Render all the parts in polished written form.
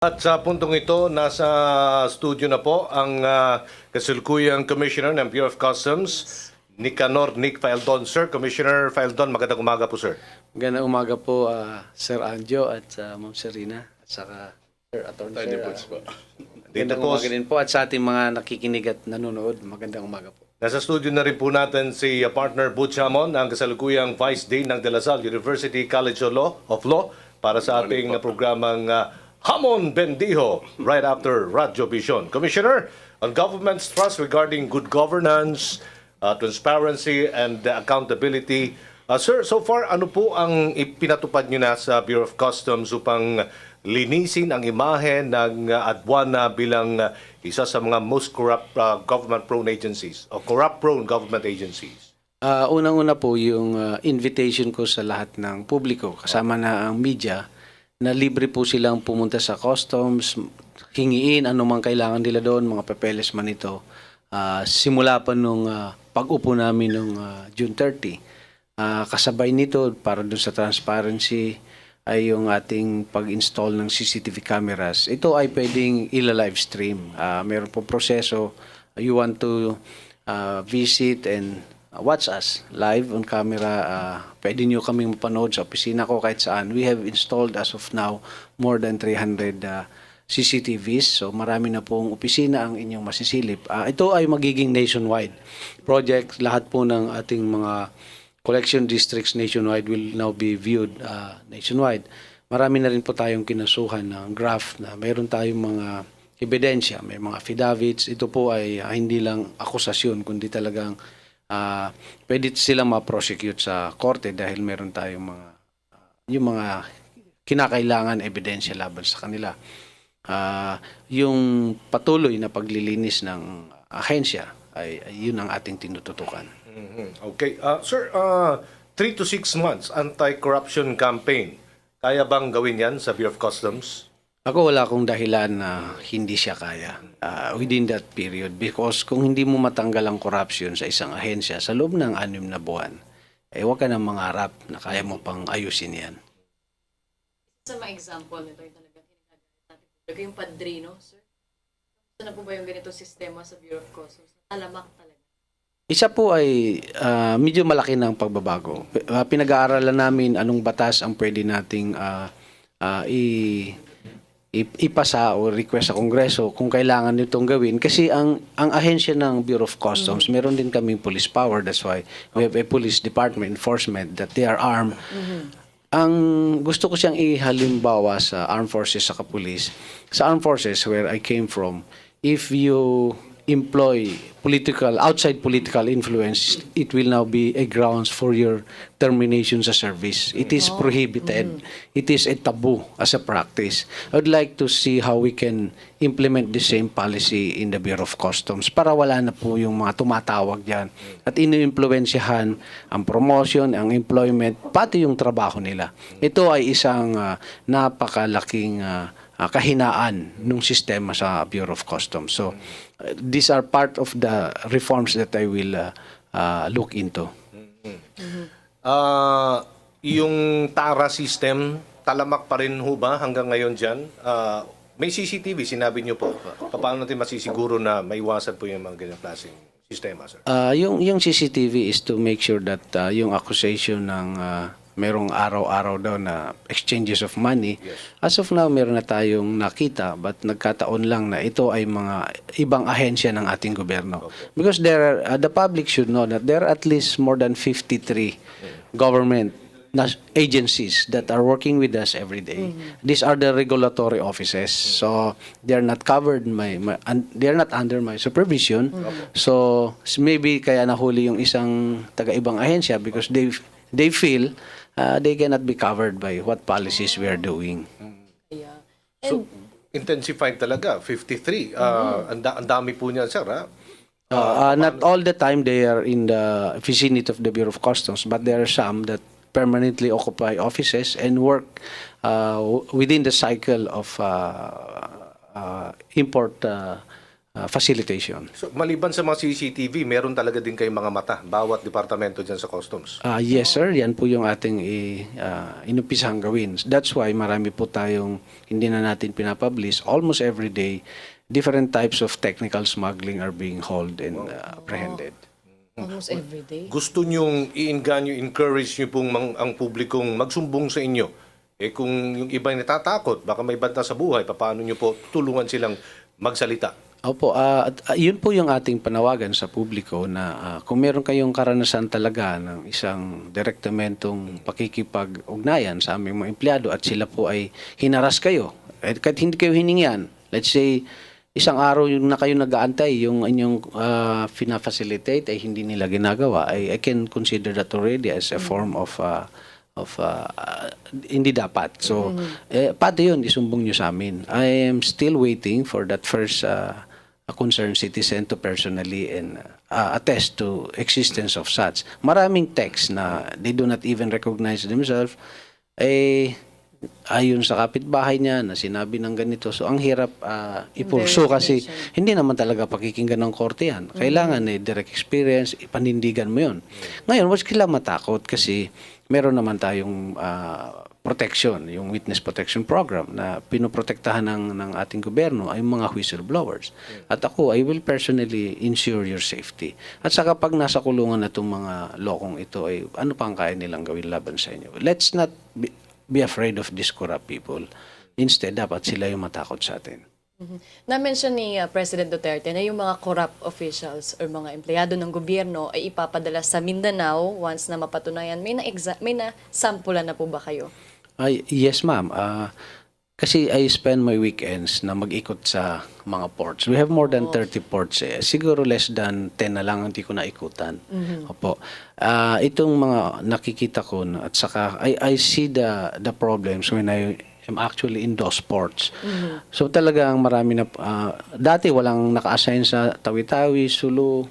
At sa puntong ito, nasa studio na po ang kasulukuyang Commissioner ng Bureau of Customs, Nick Faeldon. Sir, Commissioner Faeldon, magandang umaga po, sir. Magandang umaga po, Sir Anjo at Ma'am Serena at saka Sir Attorney Sir. Magandang umaga din po at sa ating mga nakikinig at nanonood, magandang umaga po. Nasa studio na rin po natin si partner Butch Hamon, ang kasalukuyang Vice Dean ng De La Salle University College of Law para sa ating programang Hamon Bendijo right after Radyo Vision. Commissioner, on government's trust regarding good governance, transparency, and accountability. Sir, so far, ano po ang ipinatupad nyo na sa Bureau of Customs upang linisin ang imahe ng aduana bilang isa sa mga most corrupt government-prone agencies o corrupt-prone government agencies? Unang-una po yung invitation ko sa lahat ng publiko, kasama na ang media, na libre po silang pumunta sa customs, hingiin anumang kailangan nila doon, mga papeles man ito. Simula pa nung pag-upo namin nung June 30. Kasabay nito, para doon sa transparency, ay yung ating pag-install ng CCTV cameras. Ito ay pwedeng ila-live stream. Meron po proseso. You want to visit and watch us live on camera. Pwede nyo kaming mapanood sa opisina ko kahit saan. We have installed as of now more than 300 CCTVs. So marami na pong opisina ang inyong masisilip. Ito ay magiging nationwide project. Lahat po ng ating mga collection districts nationwide will now be viewed nationwide. Marami na rin po tayong kinasuhan ng graph na mayroon tayong mga ebidensya, may mga affidavits. Ito po ay hindi lang akusasyon, kundi talagang pwede silang ma-prosecute sa korte dahil meron tayong yung mga kinakailangan ebidensya laban sa kanila. Yung patuloy na paglilinis ng ahensya ay yun ang ating tinututukan. Okay. Sir, 3 to 6 months anti-corruption campaign. Kaya bang gawin yan sa Bureau of Customs? Ako wala akong dahilan na hindi siya kaya within that period because kung hindi mo matanggal ang corruption sa isang ahensya sa loob ng 6 na buwan, huwag ka nang mangarap na kaya mo pang ayusin yan. Sa mga example nito, yung talagang hinagamit yung padrino, sir. Ano po ba yung ganito sistema sa Bureau of Customs? Talamak talaga. Isa po ay medyo malaki ng pagbabago. Pinag-aaralan namin anong batas ang pwede nating ipasa o request sa Kongreso kung kailangan nitong gawin. Kasi ang ahensya ng Bureau of Customs, meron din kaming police power. That's why we have a police department, enforcement, that they are armed. Ang gusto ko siyang ihalimbawa sa armed forces sa police. Sa armed forces where I came from, if you employ outside political influence, it will now be a grounds for your termination sa service. It is prohibited. It is a taboo as a practice. I would like to see how we can implement the same policy in the Bureau of Customs para wala na po yung mga tumatawag dyan at iniimpluwensyahan ang promotion, ang employment, pati yung trabaho nila. Ito ay isang napakalaking kahinaan ng sistema sa Bureau of Customs. So, these are part of the reforms that I will look into. Yung TARA system, talamak pa rin ho ba hanggang ngayon dyan? May CCTV, sinabi nyo po. Paano natin masisiguro na maiwasan po yung mga ganyang klaseng sistema, sir? Yung CCTV is to make sure that yung accusation ng merong araw-araw daw na exchanges of money. Yes. As of now, meron na tayong nakita but nagkataon lang na ito ay mga ibang ahensya ng ating gobyerno. Okay. Because the public should know that there are at least more than 53 government agencies that are working with us every day. These are the regulatory offices. So they are not covered they are not under my supervision. So maybe kaya nahuli yung isang taga-ibang ahensya because they feel they cannot be covered by what policies we are doing. Yeah. So, intensified talaga, 53. Ang dami po niyan, sir, ha? Not all the time they are in the vicinity of the Bureau of Customs, but there are some that permanently occupy offices and work within the cycle of import facilitation. So, maliban sa mga CCTV, meron talaga din kayong mga mata, bawat departamento dyan sa customs. Yes sir, yan po yung ating inumpisang gawin. That's why marami po tayong hindi na natin pinapublish. Almost every day, different types of technical smuggling are being hauled and apprehended. Almost every day. Gusto nyong i-enganyo, encourage nyo pong ang publikong magsumbong sa inyo. Eh kung yung iba natatakot, baka may banta sa buhay, paano nyo po tulungan silang magsalita? Opo, yun po yung ating panawagan sa publiko na kung meron kayong karanasan talaga ng isang direktamentong pakikipag-ugnayan sa aming mga empleyado at sila po ay hinaras kayo, at kahit hindi kayo hiningian, let's say, isang araw yung na kayo nag-aantay, yung inyong fina-facilitate ay hindi nila ginagawa, I can consider that already as a form of hindi dapat. So, pati yun, isumbong nyo sa amin. I am still waiting for that first concerned citizen to personally and attest to existence of such. Maraming texts na they do not even recognize themselves, ayon sa kapitbahay niya na sinabi ng ganito. So, ang hirap ipurso kasi hindi naman talaga pakikinggan ng korte yan. Kailangan direct experience, ipanindigan mo yun. Ngayon, wag sila matakot kasi meron naman tayong protection, yung Witness Protection Program na pinoprotektahan ng ating gobyerno ay mga whistleblowers. At ako, I will personally ensure your safety. At saka pag nasa kulungan na itong mga lokong ito, ay ano pang kaya nilang gawin laban sa inyo? Let's not be afraid of these corrupt people. Instead, dapat sila yung matakot sa atin. Na-mention ni President Duterte na yung mga corrupt officials or mga empleyado ng gobyerno ay ipapadala sa Mindanao once na mapatunayan. May na-sampulan na po ba kayo? Yes, ma'am. Kasi I spend my weekends na mag-ikot sa mga ports. We have more than 30 ports. Siguro less than 10 na lang hindi ko naikutan. Opo. Itong mga nakikita ko at saka I see the problems when I am actually in those ports. So talagang marami na dati walang naka-assign sa Tawi-Tawi, Sulu,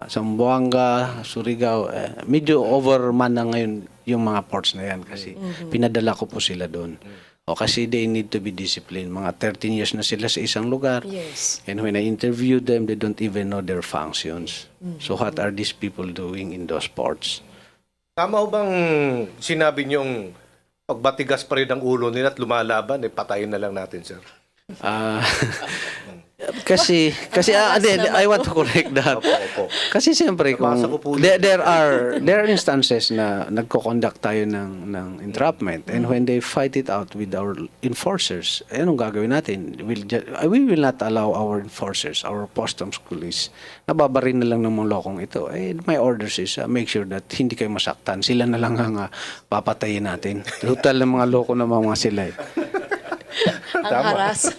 Zamboanga, Surigao. Medyo overman na ngayon yung mga ports na yan kasi pinadala ko po sila doon. O kasi they need to be disciplined. Mga 13 years na sila sa isang lugar. Yes. And when I interview them, they don't even know their functions. So what are these people doing in those ports? Tama ho bang sinabi niyong pagbatigas pa rin ang ulo nila at lumalaban, patayin na lang natin, sir? Kasi I want to correct that. Opo. Kasi siyempre kung Nabasa ko po there are instances na nagko-conduct tayo ng entrapment, and when they fight it out with our enforcers, anong gagawin natin? We will not allow our enforcers, our customs police, nababarin na lang ng mga lokong ito. My orders is make sure that hindi kayo masaktan. Sila na lang ang papatayin natin. Total ng mga loko na mga sila. Ang haras.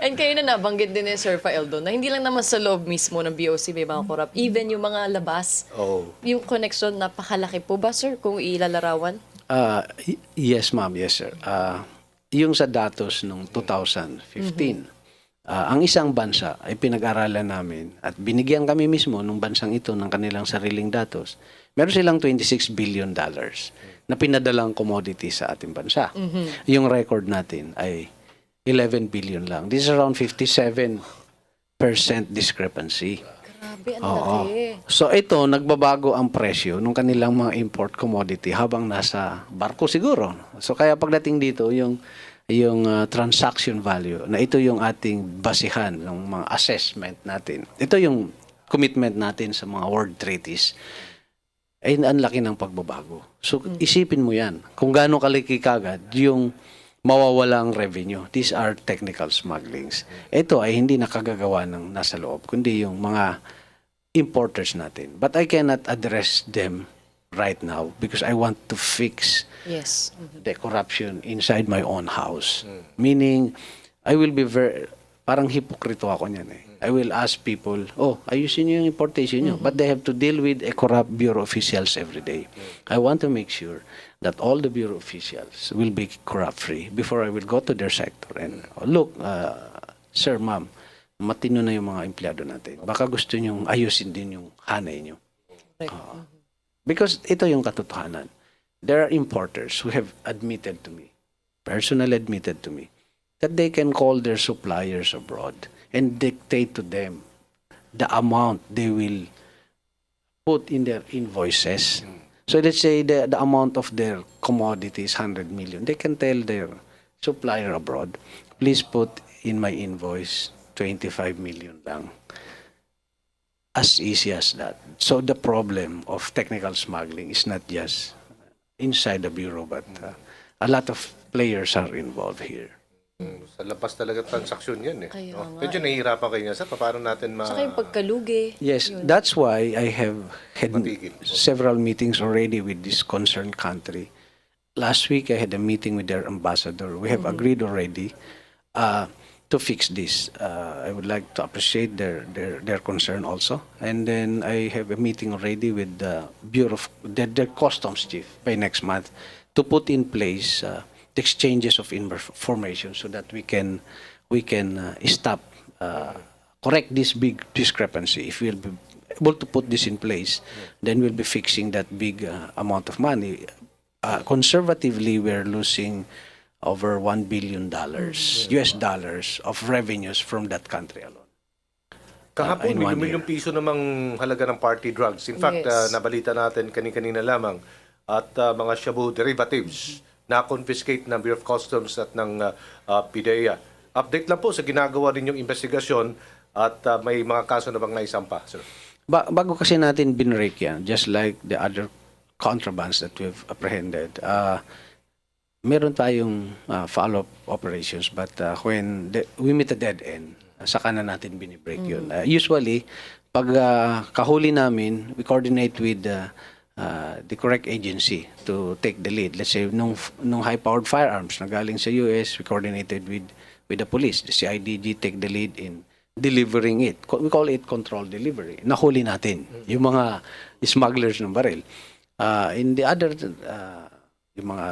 And kayo na nabanggit din ni Sir Faeldo na hindi lang naman sa loob mismo ng BOC may mga corrupt. Even yung mga labas, yung connection, napakalaki po ba, sir, kung ilalarawan? Yes, ma'am. Yes, sir. Yung sa datos noong 2015, ang isang bansa ay pinag-aralan namin at binigyan kami mismo ng bansang ito ng kanilang sariling datos. Meron silang $26 billion na pinadalang commodity sa ating bansa. Yung record natin ay 11 billion lang. This is around 57% discrepancy. Grabe, ang laki. So ito, nagbabago ang presyo ng kanilang mga import commodity habang nasa barko siguro. So kaya pagdating dito, yung transaction value, na ito yung ating basihan ng mga assessment natin. Ito yung commitment natin sa mga world treaties. Ay ang laki ng pagbabago. So isipin mo yan. Kung gaano kalaki kagad yung mawawalang revenue. These are technical smugglings. Ito ay hindi nakagagawa ng nasa loob, kundi yung mga importers natin. But I cannot address them right now because I want to fix the corruption inside my own house. Meaning, I will be parang hipokrito ako niyan I will ask people, ayusin niyo yung importation niyo. But they have to deal with a corrupt bureau officials every day. I want to make sure that all the bureau officials will be corrupt-free before I will go to their sector. And look, sir, ma'am, matino na yung mga empleyado natin. Baka gusto niyong ayusin din yung hanay niyo. Because ito yung katotohanan. There are importers who have admitted to me, personally admitted to me, that they can call their suppliers abroad and dictate to them the amount they will put in their invoices. So let's say the amount of their commodity is 100 million. They can tell their supplier abroad, please put in my invoice 25 million lang. As easy as that. So the problem of technical smuggling is not just inside the Bureau, but a lot of players are involved here. Sa labas talaga transaksyon yan eh. Kaya No? nga Medyo nahihirapan kayo nga sa paano natin Saka yung pagkalugi. Yes, that's why I have had Matigil. several meetings already with this concerned country. Last week, I had a meeting with their ambassador. We have agreed already to fix this. I would like to appreciate their concern also. And then I have a meeting already with the Bureau of their customs chief by next month to put in place the exchanges of information so that we can stop correct this big discrepancy. If we'll be able to put this in place, then we'll be fixing that big amount of money. Conservatively, we're losing over $1 billion US dollars of revenues from that country alone. Kahapon, in 1 milyon piso namang halaga ng party drugs. In fact, Yes. nabalita natin kanina lamang at mga shabu derivatives na-confiscate ng Bureau of Customs at ng PIDEA. Update lang po sa ginagawa ninyong investigasyon at may mga kaso na bang naisampa, sir? Bago kasi natin binrake yan, just like the other contrabands that we've apprehended, meron tayong follow-up operations, but when we meet a dead end, saka na natin binibreak yun. Usually, pag kahuli namin, we coordinate with the correct agency to take the lead. Let's say, nung high-powered firearms na galing sa US, we coordinated with the police. The CIDG take the lead in delivering it. We call it controlled delivery. Nahuli natin yung mga smugglers ng baril. In the other, yung mga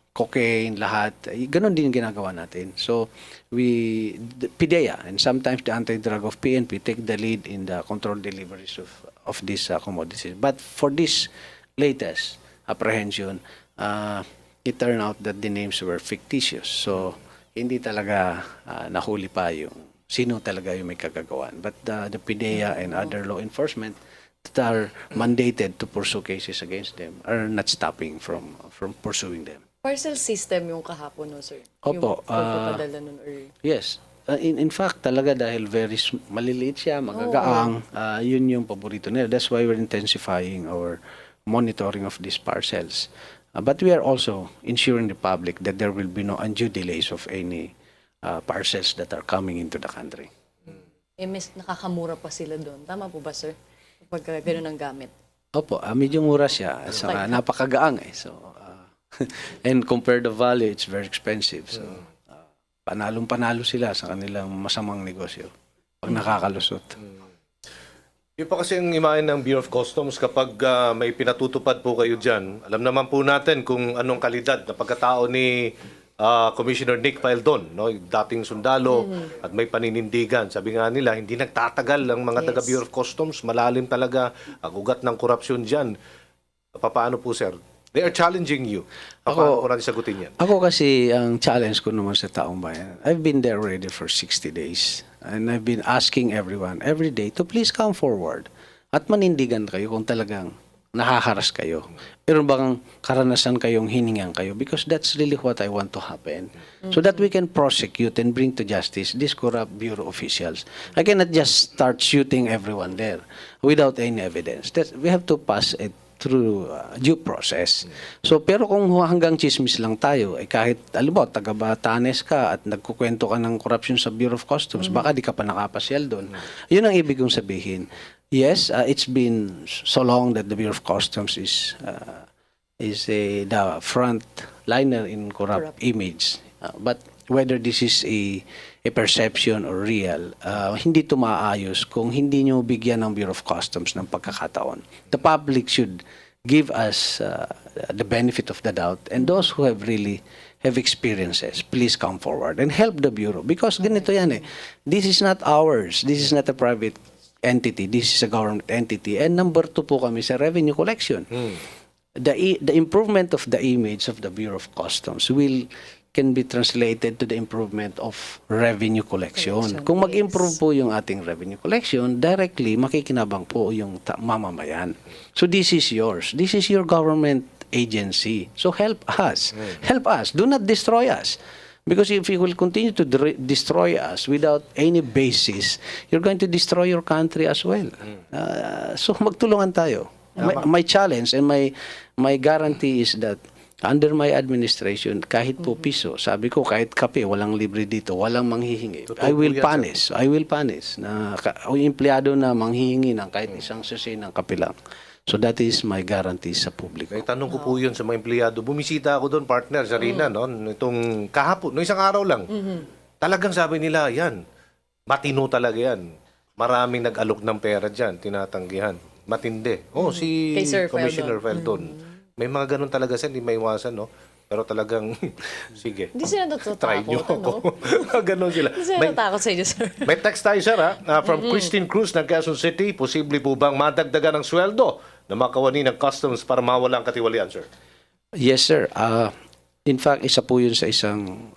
cocaine, lahat, ganun din yung ginagawa natin. So, the PIDEA and sometimes the anti-drug of PNP take the lead in the controlled deliveries of these commodities. But for this latest apprehension, it turned out that the names were fictitious. So, hindi talaga nahuli pa yung sino talaga yung may kagagawan. But the PIDEA and other law enforcement that are mandated to pursue cases against them are not stopping from pursuing them. Parcel system yung kahapon, no, sir? Opo, Yung pagpapadala nun or... Yes. In fact, talaga dahil very maliliit siya, magagaang, yun yung paborito nila. That's why we're intensifying our monitoring of these parcels. But we are also ensuring the public that there will be no undue delays of any parcels that are coming into the country. Nakakamura pa sila doon. Tama po ba, sir? Pag gano'n ang gamit. Opo, medyo mura siya. Saka napakagaang eh. So, and compared to value, it's very expensive. So, panalong-panalo sila sa kanilang masamang negosyo pag nakakalusot. Yun pa kasi ang imahen ng Bureau of Customs kapag may pinatutupad po kayo dyan. Alam naman po natin kung anong kalidad na pagkatao ni Commissioner Nick Paeldon, no? Dating sundalo at may paninindigan. Sabi nga nila, hindi nagtatagal ang mga taga Bureau of Customs. Malalim talaga ang ugat ng korupsyon dyan. Paano po, sir? They are challenging you. Paano po natin sagutin yan? Ako kasi, ang challenge ko naman sa taong bayan, I've been there already for 60 days. And I've been asking everyone every day to please come forward. At manindigan kayo kung talagang nahaharas kayo. Meron bang karanasan kayong hiningan kayo? Because that's really what I want to happen. So that we can prosecute and bring to justice these corrupt bureau officials. I cannot just start shooting everyone there without any evidence. We have to pass it through due process. So, pero kung hanggang chismis lang tayo, kahit, alam mo, taga Batanes ka at nagkukwento ka ng corruption sa Bureau of Customs, baka di ka pa nakapasyal doon. Yun ang ibig kong sabihin. Yes, it's been so long that the Bureau of Customs is the front liner in corrupt image. But whether this is a perception or real, hindi ito maayos kung hindi nyo bigyan ng Bureau of Customs ng pagkakataon. The public should give us the benefit of the doubt, and those who have experiences, please come forward and help the Bureau. Because ganito yan eh. This is not ours. This is not a private entity. This is a government entity. And number 2 po kami sa revenue collection. The improvement of the image of the Bureau of Customs can be translated to the improvement of revenue collection. Collection, Kung yes. mag-improve po yung ating revenue collection, directly makikinabang po yung mamamayan. So this is yours. This is your government agency. So help us. Help us. Do not destroy us. Because if you will continue to destroy us without any basis, you're going to destroy your country as well. So magtulungan tayo. My challenge and my guarantee is that under my administration, kahit po piso, sabi ko kahit kape, walang libre dito, walang manghihingi. I will punish. I will punish na empleyado na manghihingi ng kahit isang sachet ng kape lang. So that is my guarantee sa publiko. May tanong ko po yun sa mga empleyado. Bumisita ako doon, partner, sa Rina, no? Itong kahapon, no, isang araw lang. Talagang sabi nila, yan, matino talaga yan. Maraming nag-alok ng pera dyan, tinatanggihan. Matindi. Oh, si Kay Sir Commissioner Felton. May mga ganun talaga hindi may iwasan, no? Pero talagang, sige. Hindi sila natatakot, Try nyo ako. ano? Ganun sila. Hindi sila natatakot sa inyo, sir. May text tayo, sir, ha? From Christine Cruz ng Quezon City. Posible po bang madagdagan ng sweldo na makawani ng customs para mawala ang katiwalian, sir? Yes, sir. In fact, isa po yun sa isang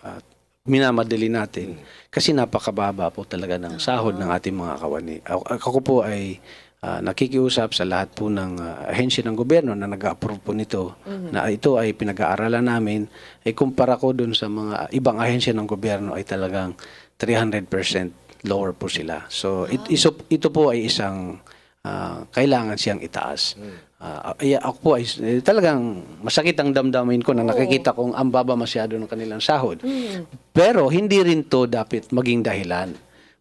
minamadali natin kasi napakababa po talaga ng sahod ng ating mga kawani. Ako po ay nakikiusap sa lahat po ng ahensya ng gobyerno na nag-approve po nito na ito ay pinag-aaralan namin ay kumpara ko dun sa mga ibang ahensya ng gobyerno ay talagang 300% lower po sila. So ito po ay isang kailangan siyang itaas. Ako po ay talagang masakit ang damdamin ko na nakikita kong ang baba masyado ng kanilang sahod. Pero hindi rin to dapat maging dahilan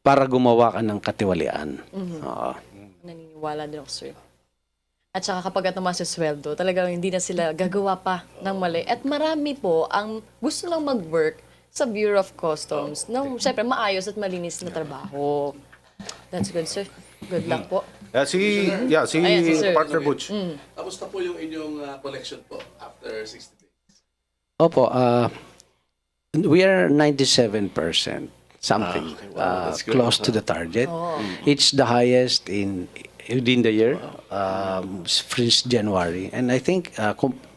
para gumawa ka ng katiwalian. Naniniwala din ako, sir. At saka kapag sumasweldo, talagang hindi na sila gagawa pa ng mali. At marami po ang gusto lang mag-work sa Bureau of Customs ng, syempre, maayos at malinis na trabaho. That's good, sir. Good luck po. Si Ayan, si Sir. Partner Butch. Kamusta po yung inyong collection po after 60 days? Opo, we are 97%. Something wow, that's good. close to the target. It's the highest within the year since January, and I think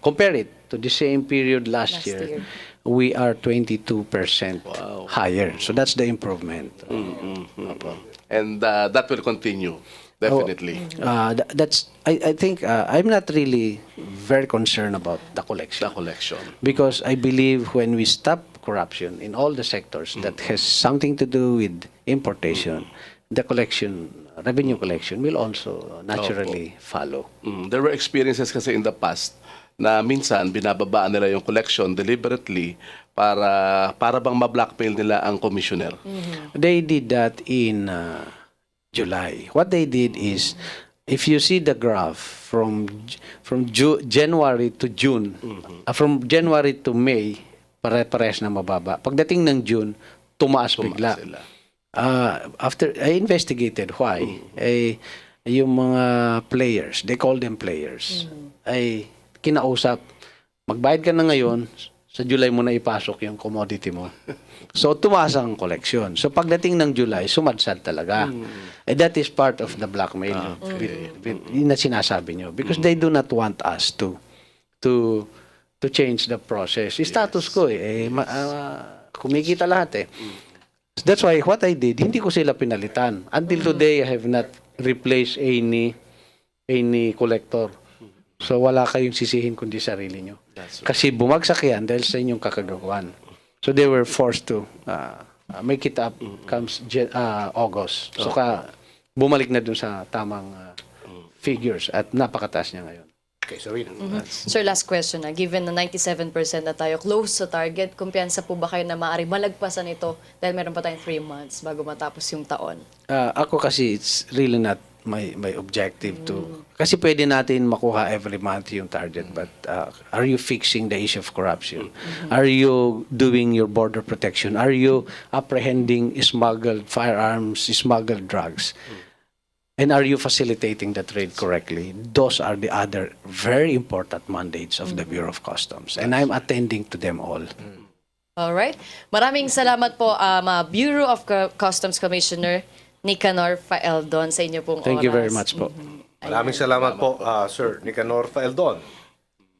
compare it to the same period last year, we are 22% higher. So that's the improvement. And that will continue, definitely. I think I'm not really very concerned about the collection. The collection. Because I believe when we stop corruption in all the sectors that has something to do with importation, the revenue collection will also naturally follow. There were experiences kasi in the past na minsan binababaan nila yung collection deliberately para bang ma-blackmail nila ang commissioner. They did that in July. What they did is, if you see the graph from January to June, from January to May, pare-pares na mababa. Pagdating ng June, tumaas bigla. Sila. After I investigated why, yung mga players, they call them players, ay kinausap, magbayad ka na ngayon, sa July mo na ipasok yung commodity mo. So, tumaas ang collection. So, pagdating ng July, sumadsad talaga. And that is part of the blackmail. Yun na sinasabi nyo. Because they do not want us to change the process. Status ko kumikita lahat That's why what I did, hindi ko sila pinalitan. Until today, I have not replaced any collector. So wala kayong sisihin kundi sarili nyo. Kasi bumagsak yan dahil sa inyong kakagawan. So they were forced to make it up comes August. So bumalik na dun sa tamang figures at napakataas niya ngayon. Okay, Serena. Sir, last question na. Given na 97% na tayo close sa target, kumpiyansa po ba kayo na maaari malagpasan ito dahil meron pa tayong 3 months bago matapos yung taon? Ako kasi, it's really not my objective to... Kasi pwede natin makuha every month yung target, but are you fixing the issue of corruption? Are you doing your border protection? Are you apprehending smuggled firearms, smuggled drugs? And are you facilitating the trade correctly? Those are the other very important mandates of the Bureau of Customs. And I'm attending to them all. Alright. Maraming salamat po, Bureau of Customs Commissioner Nicanor Faeldon sa inyo pong oras. Thank you very much po. Maraming salamat po, Sir Nicanor Faeldon.